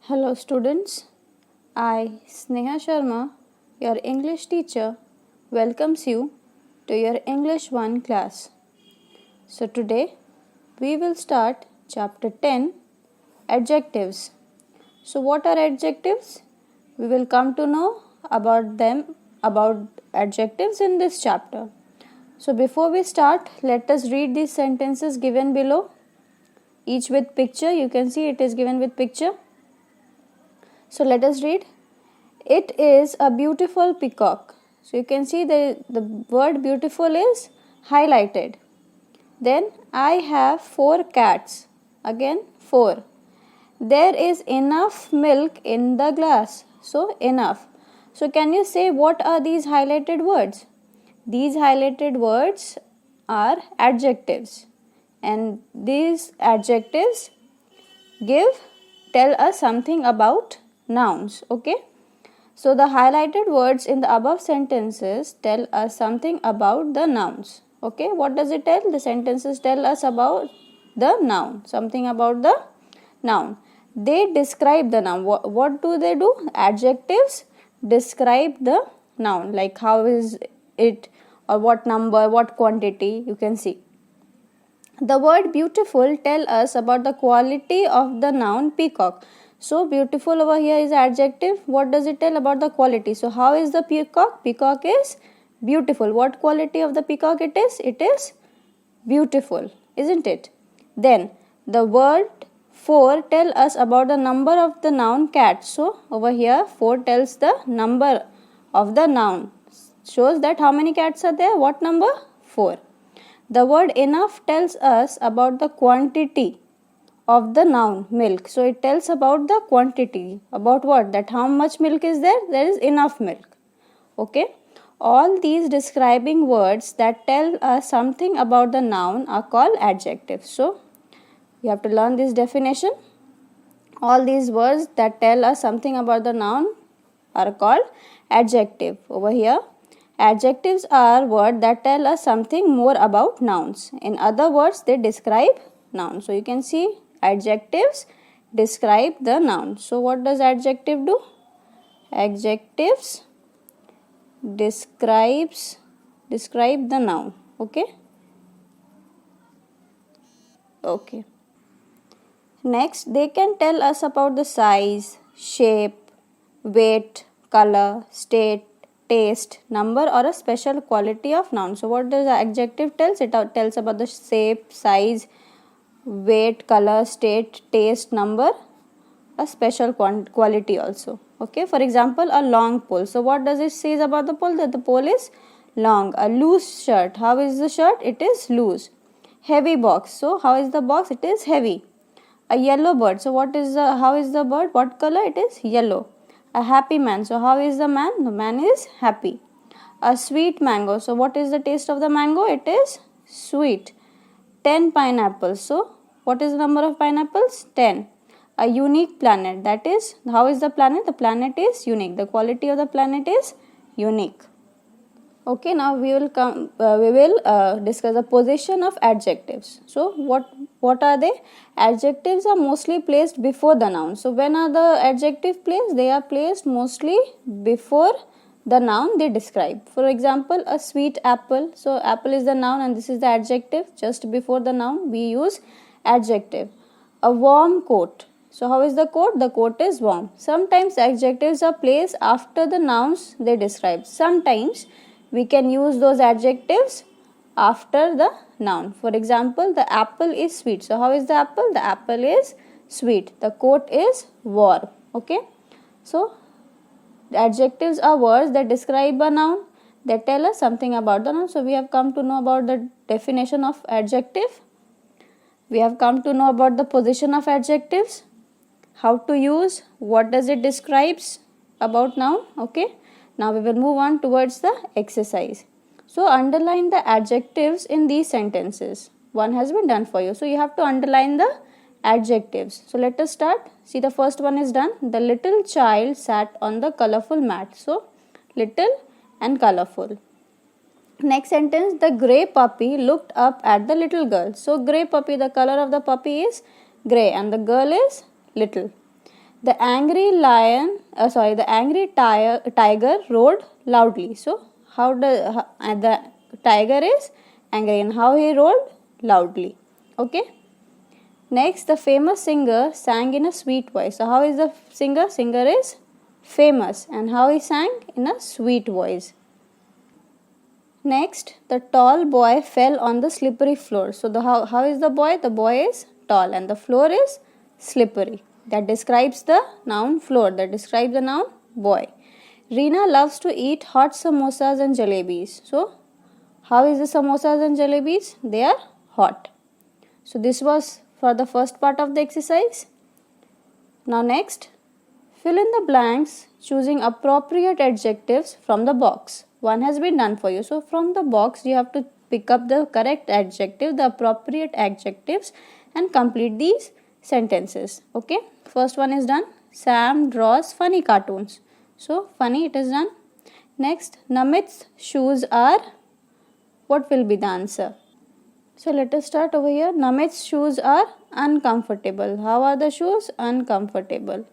Hello students, I Sneha Sharma, your English teacher, welcomes you to your English 1 class. So today we will start chapter 10 Adjectives. So what are adjectives? We will come to know about adjectives in this chapter. So before we start, let us read these sentences given below, each with picture. You can see it is given with picture. So let us read. It is a beautiful peacock. So you can see the word beautiful is highlighted. Then I have 4 cats. Again 4. There is enough milk in the glass. So enough. So can you say what are these highlighted words? These highlighted words are adjectives. And these adjectives tell us something about nouns. Okay. So the highlighted words in the above sentences tell us something about the nouns. Okay, what does it tell? The sentences tell us about the noun, something about the noun. They describe the noun. What do they do? Adjectives describe the noun, like how is it, or what number, what quantity, you can see. The word beautiful tell us about the quality of the noun peacock. So beautiful over here is adjective. What does it tell about the quality? So how is the peacock? Peacock is beautiful. What quality of the peacock it is? It is beautiful, isn't it? Then the word 4 tell us about the number of the noun cat. So over here 4 tells the number of the noun. Shows that how many cats are there? What number? 4. The word enough tells us about the quantity of the noun milk. So it tells about the quantity. About what? That how much milk is there? There is enough milk. Okay. All these describing words that tell us something about the noun are called adjectives. So you have to learn this definition. All these words that tell us something about the noun are called adjective. Over here, adjectives are words that tell us something more about nouns. In other words, they describe nouns. So you can see adjectives describe the noun. So what does adjective do? Adjectives describe the noun. Okay. Next, they can tell us about the size, shape, weight, color, state, taste, number, or a special quality of noun. So what does the adjective tells? It tells about the shape, size, weight, color, state, taste, number, a special quality also. Okay, for example, a long pole. So what does it say about the pole? That the pole is long. A loose shirt. How is the shirt? It is loose. Heavy box. So how is the box? It is heavy. A yellow bird. So how is the bird? What color? It is yellow. A happy man. So how is the man? The man is happy. A sweet mango. So what is the taste of the mango? It is sweet. 10 pineapples. So what is the number of pineapples? 10. A unique planet. That is, how is the planet? The planet is unique. The quality of the planet is unique. Okay, now we will discuss the position of adjectives. So what are they? Adjectives are mostly placed before the noun. So when are the adjective placed? They are placed mostly before the noun they describe. For example, a sweet apple. So apple is the noun and this is the adjective. Just before the noun we use adjective. A warm coat. So how is the coat? The coat is warm. Sometimes adjectives are placed after the nouns they describe. Sometimes we can use those adjectives after the noun. For example, the apple is sweet. So how is the apple? The apple is sweet. The coat is warm. Okay. So the adjectives are words that describe a noun. They tell us something about the noun. So we have come to know about the definition of adjective. We have come to know about the position of adjectives. How to use. What does it describes about noun. Okay. Now we will move on towards the exercise. So underline the adjectives in these sentences. One has been done for you. So you have to underline the adjectives. So let us start. See, the first one is done. The little child sat on the colorful mat. So little and colorful. Next sentence, the grey puppy looked up at the little girl. So grey puppy, the color of the puppy is grey and the girl is little. The angry the angry tiger roared loudly. So the tiger is angry and how he roared loudly. Okay. Next, the famous singer sang in a sweet voice. So how is the singer? Singer is famous and how he sang? In a sweet voice. Next, the tall boy fell on the slippery floor. So how is the boy? The boy is tall and the floor is slippery. That describes the noun floor. That describes the noun boy. Reena loves to eat hot samosas and jalebis. So how is the samosas and jalebis? They are hot. So this was for the first part of the exercise. Now next, fill in the blanks choosing appropriate adjectives from the box. One has been done for you. So from the box you have to pick up the correct adjective, the appropriate adjectives and complete these sentences. Okay. First one is done. Sam draws funny cartoons. So funny, it is done. Next, Namit's shoes are, what will be the answer? So let us start over here. Namit's shoes are uncomfortable. How are the shoes? Uncomfortable.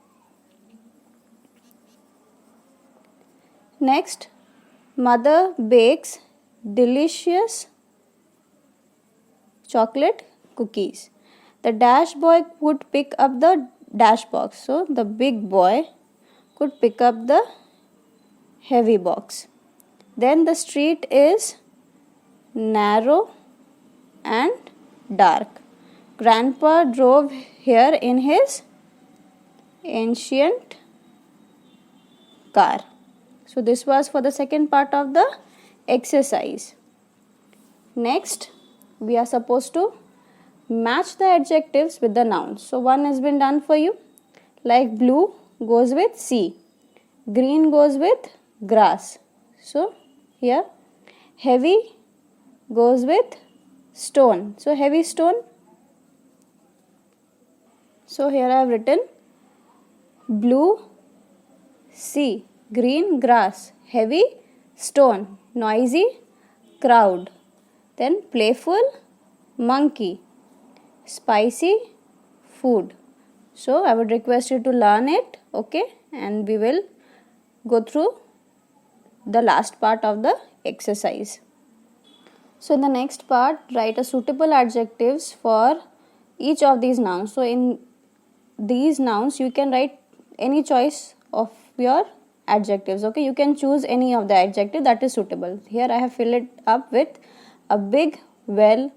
Next, mother bakes delicious chocolate cookies. The dash boy would pick up the dash box. So the big boy could pick up the heavy box. Then the street is narrow and dark. Grandpa drove here in his ancient car. So this was for the second part of the exercise. Next, we are supposed to match the adjectives with the nouns. So one has been done for you. Like blue goes with sea. Green goes with grass. So here heavy goes with stone. So heavy stone. So here I have written blue sea, green grass, heavy stone, noisy crowd, then playful monkey, spicy food. So I would request you to learn it, okay, and we will go through the last part of the exercise. So in the next part, write a suitable adjectives for each of these nouns. So in these nouns, you can write any choice of your adjectives. Okay, you can choose any of the adjective that is suitable. Here I have filled it up with a big well,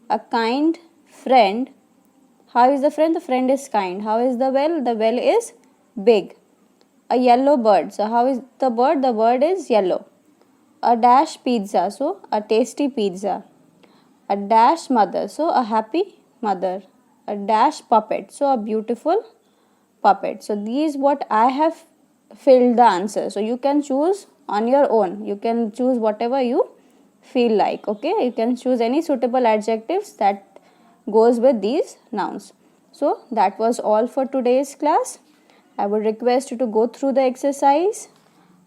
a kind friend. How is the friend? The friend is kind. How is the well? The well is big. A yellow bird. So how is the bird? The bird is yellow. A dash pizza. So a tasty pizza. A dash mother. So a happy mother. A dash puppet. So a beautiful puppet. So these what I have filled the answer. So you can choose on your own. You can choose whatever you feel like. Okay, you can choose any suitable adjectives that goes with these nouns. So that was all for today's class. I would request you to go through the exercise,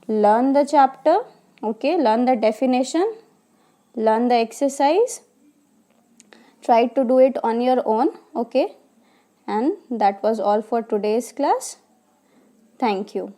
learn the chapter, okay, learn the definition, learn the exercise, try to do it on your own, okay, and that was all for today's class. Thank you.